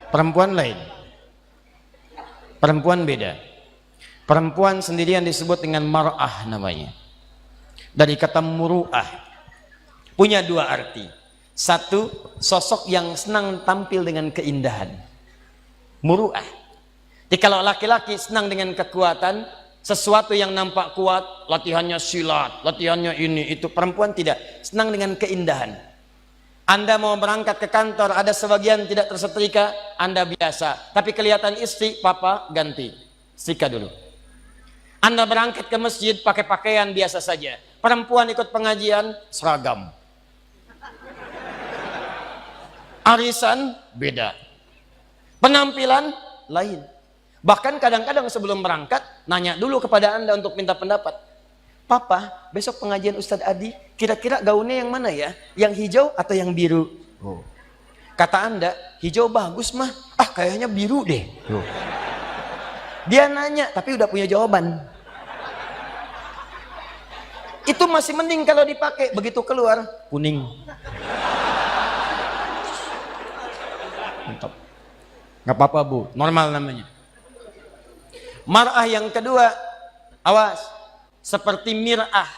Perempuan lain. Perempuan beda. Perempuan sendirian disebut dengan mar'ah namanya. Dari kata muru'ah. Punya dua arti. Satu, sosok yang senang tampil dengan keindahan. Muru'ah. Jadi kalau laki-laki senang dengan kekuatan, sesuatu yang nampak kuat, latihannya silat, latihannya ini, itu. Perempuan tidak. Senang dengan keindahan. Anda mau berangkat ke kantor, ada sebagian tidak tersetrika, Anda biasa. Tapi kelihatan istri, papa ganti. Setrika dulu. Anda berangkat ke masjid pakai pakaian biasa saja. Perempuan ikut pengajian, seragam. Arisan, beda. Penampilan, lain. Bahkan kadang-kadang sebelum berangkat, nanya dulu kepada Anda untuk minta pendapat. Papa, besok pengajian Ustadz Adi, kira-kira gaunnya yang mana ya? Yang hijau atau yang biru? Oh. Kata Anda, hijau bagus mah. Ah, kayaknya biru deh. Oh. Dia nanya, tapi udah punya jawaban. Itu masih mending kalau dipakai. Begitu keluar, kuning. Mantap. Gak apa-apa bu, normal namanya. Mar'ah yang kedua, awas, seperti mir'ah.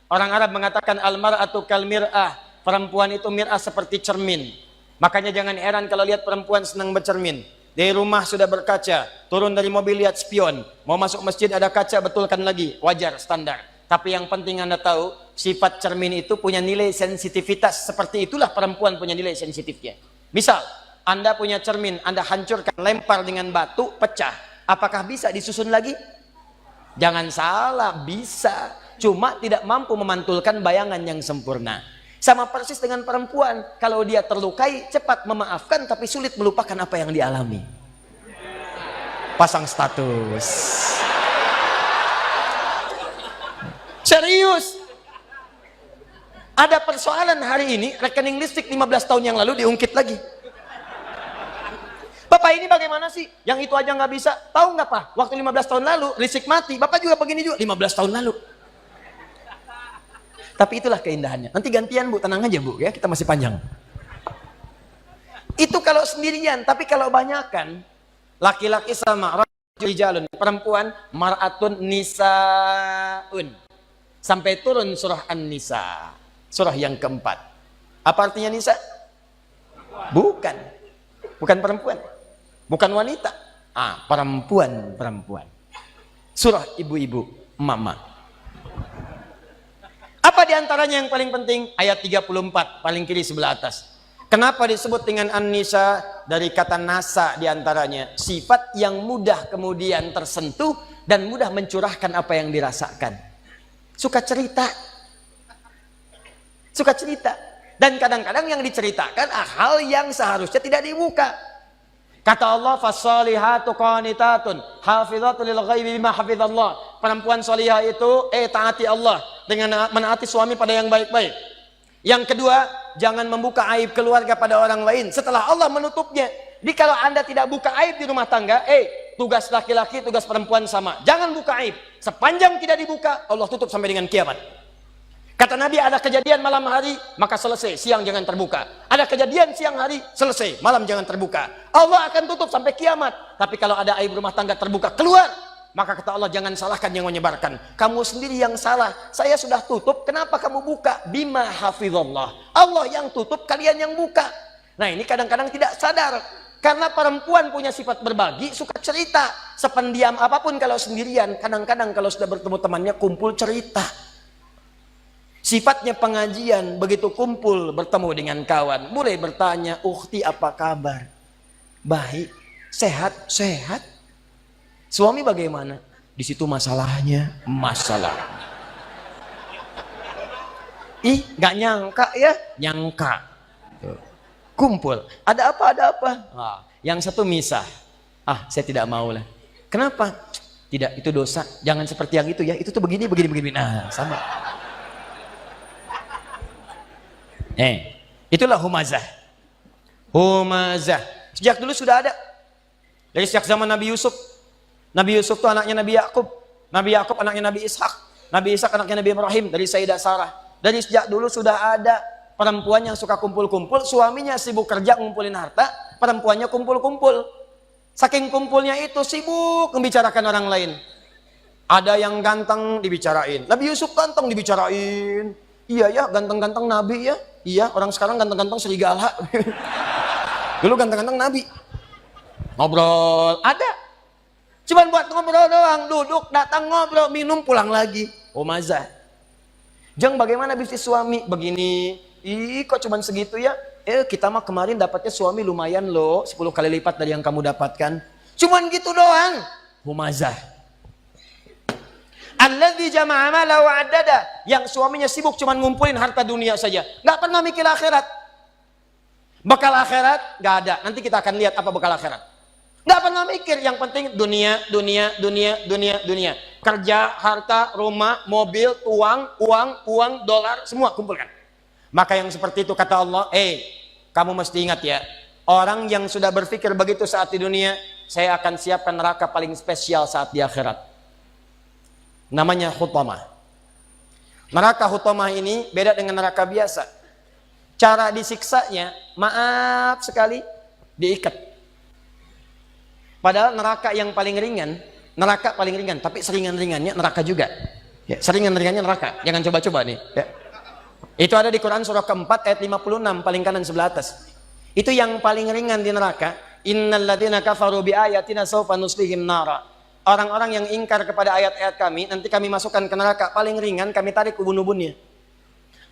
Orang Arab mengatakan al-mar'atu kal mir'ah. Perempuan itu mir'ah seperti cermin. Makanya jangan heran kalau lihat perempuan senang bercermin. Dari rumah sudah berkaca, turun dari mobil lihat spion, mau masuk masjid ada kaca, betulkan lagi, wajar, standar. Tapi yang penting Anda tahu, sifat cermin itu punya nilai sensitivitas. Seperti itulah perempuan punya nilai sensitifnya. Misal, Anda punya cermin, Anda hancurkan, lempar dengan batu, pecah. Apakah bisa disusun lagi? Jangan salah, bisa. Cuma tidak mampu memantulkan bayangan yang sempurna. Sama persis dengan perempuan, kalau dia terlukai cepat memaafkan tapi sulit melupakan apa yang dialami. Pasang status. Serius. Ada persoalan hari ini, rekening listrik 15 tahun yang lalu diungkit lagi. Bapak ini bagaimana sih? Yang itu aja nggak bisa. Tahu nggak Pak? Waktu 15 tahun lalu listrik mati, Bapak juga begini juga 15 tahun lalu. Tapi itulah keindahannya. Nanti gantian bu, tenang aja bu ya, kita masih panjang. Itu kalau sendirian, tapi kalau banyakan, laki-laki sama rijalun, perempuan mar'atun nisaun. Sampai turun surah An-Nisa, surah yang keempat. Apa artinya nisa? Bukan, bukan perempuan, bukan wanita. Perempuan. Surah ibu-ibu, mama. Apa diantaranya yang paling penting? Ayat 34, paling kiri sebelah atas. Kenapa disebut dengan An-Nisa? Dari kata nasa diantaranya. Sifat yang mudah kemudian tersentuh dan mudah mencurahkan apa yang dirasakan. Suka cerita. Suka cerita. Dan kadang-kadang yang diceritakan hal yang seharusnya tidak dibuka. Kata Allah, fasalihatu qanitatun hafizatu lil ghaibi bima hafizallah. Perempuan salihah itu taati Allah dengan menaati suami pada yang baik-baik. Yang kedua, jangan membuka aib keluarga pada orang lain setelah Allah menutupnya. Jadi kalau Anda tidak buka aib di rumah tangga, tugas laki-laki, tugas perempuan sama. Jangan buka aib. Sepanjang tidak dibuka, Allah tutup sampai dengan kiamat. Kata Nabi, ada kejadian malam hari, maka selesai, siang jangan terbuka. Ada kejadian siang hari, selesai, malam jangan terbuka. Allah akan tutup sampai kiamat. Tapi kalau ada aib rumah tangga terbuka, keluar. Maka kata Allah, jangan salahkan yang menyebarkan. Kamu sendiri yang salah. Saya sudah tutup, kenapa kamu buka? Bima hafizallah. Allah yang tutup, kalian yang buka. Nah ini kadang-kadang tidak sadar. Karena perempuan punya sifat berbagi, suka cerita. Sependiam apapun kalau sendirian. Kadang-kadang kalau sudah bertemu temannya, kumpul cerita. Sifatnya pengajian, begitu kumpul bertemu dengan kawan, mulai bertanya, "Ukhti apa kabar?" "Baik." "Sehat?" "Sehat." "Suami bagaimana?" "Di situ masalahnya." "Masalah." Ih, nggak nyangka ya? Nyangka. Kumpul, "Ada apa? Ada apa?" Yang satu misah. Saya tidak mau lah." "Kenapa?" "Tidak, itu dosa. Jangan seperti yang itu ya. Itu tuh begini. Nah, sama. Itulah humazah. Humazah. Sejak dulu sudah ada. Dari sejak zaman Nabi Yusuf. Nabi Yusuf itu anaknya Nabi Yakub. Nabi Yakub anaknya Nabi Ishak. Nabi Ishak anaknya Nabi Ibrahim. Dari Sayyidah Sarah. Dari sejak dulu sudah ada. Perempuan yang suka kumpul-kumpul, suaminya sibuk kerja ngumpulin harta, perempuannya kumpul-kumpul. Saking kumpulnya itu sibuk membicarakan orang lain. Ada yang ganteng dibicarain, Nabi Yusuf ganteng dibicarain. Iya ya, ganteng-ganteng Nabi ya. Iya, orang sekarang ganteng-ganteng serigala. Dulu ganteng-ganteng Nabi. Ngobrol, ada. Cuman buat ngobrol doang, duduk, datang ngobrol, minum, pulang lagi. Oh mazah. Jeng bagaimana bisnis suami? Begini. Ih kok cuman segitu ya? Kita mah kemarin dapatnya suami lumayan loh, 10 kali lipat dari yang kamu dapatkan. Cuman gitu doang. Humazah. Alladzi jama'a malahu wa'addada, yang suaminya sibuk cuman ngumpulin harta dunia saja, nggak pernah mikir akhirat. Bekal akhirat nggak ada. Nanti kita akan lihat apa bekal akhirat. Nggak pernah mikir, yang penting dunia, dunia, dunia, dunia, dunia. Kerja, harta, rumah, mobil, uang, dolar, semua kumpulkan. Maka yang seperti itu kata Allah, kamu mesti ingat ya, orang yang sudah berpikir begitu saat di dunia, saya akan siapkan neraka paling spesial saat di akhirat. Namanya Hutamah. Neraka Hutamah ini beda dengan neraka biasa. Cara disiksanya, maaf sekali, diikat. Padahal neraka yang paling ringan, tapi seringan-ringannya neraka juga. Ya, seringan-ringannya neraka. Jangan coba-coba nih. Ya. Itu ada di Quran surah keempat ayat 56 paling kanan sebelah atas. Itu yang paling ringan di neraka. Innal ladzina kafaru bi ayatina sawfa nuslihim nara. Orang-orang yang ingkar kepada ayat-ayat kami, nanti kami masukkan ke neraka paling ringan, kami tarik ubun-ubunnya.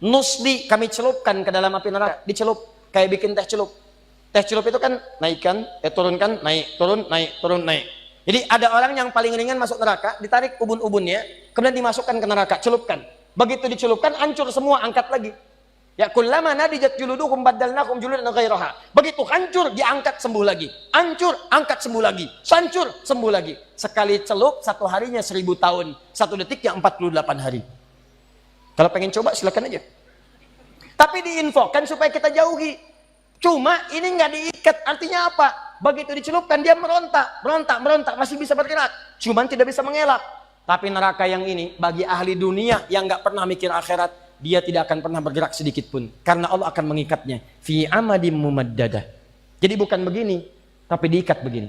Nusli, kami celupkan ke dalam api neraka, dicelup kayak bikin teh celup. Teh celup itu kan naikkan, turunkan, naik, turun, naik, turun, naik. Jadi ada orang yang paling ringan masuk neraka, ditarik ubun-ubunnya, kemudian dimasukkan ke neraka, celupkan. Begitu dicelupkan, hancur semua, angkat lagi. Ya kullama nadijat juluduhum baddalnahum juludan ghairaha. Begitu hancur, diangkat sembuh lagi. Hancur, angkat sembuh lagi. Hancur, sembuh lagi. Sekali celup, satu harinya 1000 tahun. Satu detiknya 48 hari. Kalau pengen coba silakan aja. Tapi diinfokan supaya kita jauhi. Cuma ini nggak diikat, artinya apa? Begitu dicelupkan dia merontak, masih bisa bergerak. Cuman tidak bisa mengelak. Tapi neraka yang ini, bagi ahli dunia yang nggak pernah mikir akhirat, dia tidak akan pernah bergerak sedikit pun. Karena Allah akan mengikatnya. Fi amadim mumaddadah. Jadi bukan begini, tapi diikat begini.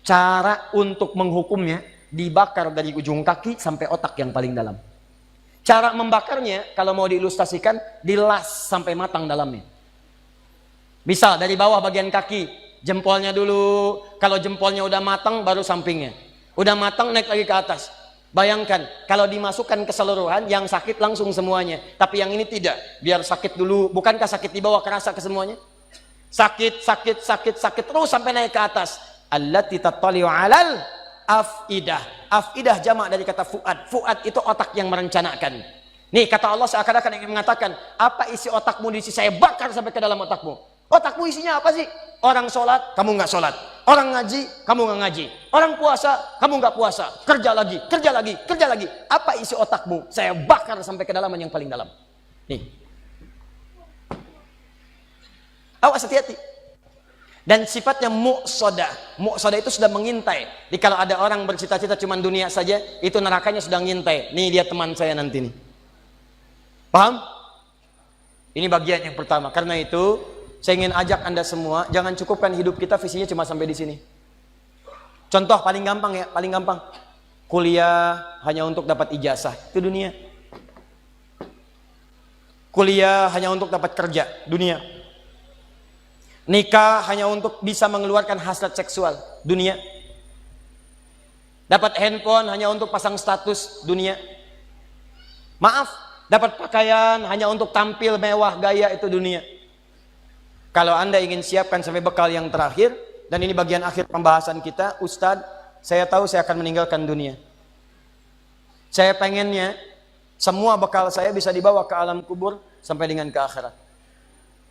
Cara untuk menghukumnya, dibakar dari ujung kaki sampai otak yang paling dalam. Cara membakarnya, kalau mau diilustrasikan, dilas sampai matang dalamnya. Misal dari bawah bagian kaki, jempolnya dulu. Kalau jempolnya udah matang, baru sampingnya. Udah matang, naik lagi ke atas. Bayangkan, kalau dimasukkan keseluruhan, yang sakit langsung semuanya. Tapi yang ini tidak. Biar sakit dulu. Bukankah sakit di bawah kerasa ke semuanya? Sakit, terus sampai naik ke atas. Allati tattali'u 'alal afidah. Afidah jamak dari kata fuad. Fuad itu otak yang merencanakan. Nih, kata Allah seakan-akan ingin mengatakan, apa isi otakmu diisi saya bakar sampai ke dalam otakmu. Otakmu isinya apa sih? Orang sholat, kamu nggak sholat. Orang ngaji, kamu nggak ngaji. Orang puasa, kamu nggak puasa. Kerja lagi. Apa isi otakmu? Saya bakar sampai kedalaman yang paling dalam. Nih. Awas hati-hati. Dan sifatnya muqsadah. Muqsadah itu sudah mengintai. Jadi kalau ada orang bercita-cita cuma dunia saja, itu nerakanya sudah ngintai. Nih dia teman saya nanti nih. Paham? Ini bagian yang pertama. Karena itu saya ingin ajak Anda semua, jangan cukupkan hidup kita visinya cuma sampai di sini. Contoh paling gampang ya, paling gampang. Kuliah hanya untuk dapat ijazah, itu dunia. Kuliah hanya untuk dapat kerja, dunia. Nikah hanya untuk bisa mengeluarkan hasrat seksual, dunia. Dapat handphone hanya untuk pasang status, dunia. Maaf, dapat pakaian hanya untuk tampil mewah gaya, itu dunia. Kalau Anda ingin siapkan sampai bekal yang terakhir, dan ini bagian akhir pembahasan kita, Ustadz, saya tahu saya akan meninggalkan dunia. Saya pengennya semua bekal saya bisa dibawa ke alam kubur sampai dengan ke akhirat.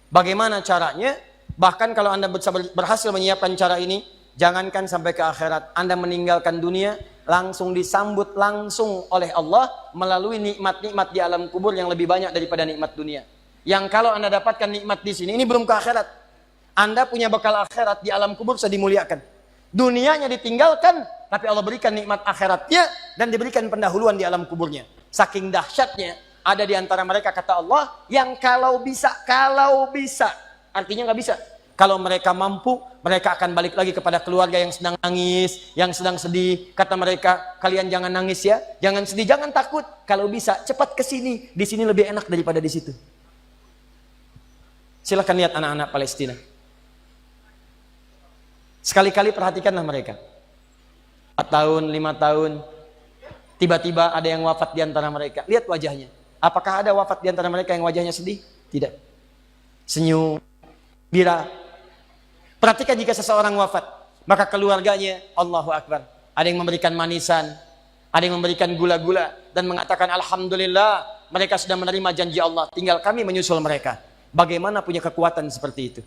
Bagaimana caranya? Bahkan kalau Anda berhasil menyiapkan cara ini, jangankan sampai ke akhirat, Anda meninggalkan dunia, langsung disambut langsung oleh Allah melalui nikmat-nikmat di alam kubur yang lebih banyak daripada nikmat dunia. Yang kalau Anda dapatkan nikmat di sini, ini belum ke akhirat. Anda punya bekal akhirat di alam kubur sudah dimuliakan. Dunianya ditinggalkan, tapi Allah berikan nikmat akhiratnya dan diberikan pendahuluan di alam kuburnya. Saking dahsyatnya, Ada di antara mereka, kata Allah, yang kalau bisa, artinya nggak bisa. Kalau mereka mampu, mereka akan balik lagi kepada keluarga yang sedang nangis, yang sedang sedih. Kata mereka, kalian jangan nangis ya, jangan sedih, jangan takut. Kalau bisa, cepat ke sini. Di sini lebih enak daripada di situ. Silahkan lihat anak-anak Palestina. Sekali-kali perhatikanlah mereka. 4 tahun, 5 tahun, tiba-tiba ada yang wafat di antara mereka. Lihat wajahnya. Apakah ada wafat di antara mereka yang wajahnya sedih? Tidak. Senyum, bira. Perhatikan jika seseorang wafat, maka keluarganya, Allahu Akbar, ada yang memberikan manisan, ada yang memberikan gula-gula, dan mengatakan Alhamdulillah, mereka sudah menerima janji Allah, tinggal kami menyusul mereka. Bagaimana punya kekuatan seperti itu?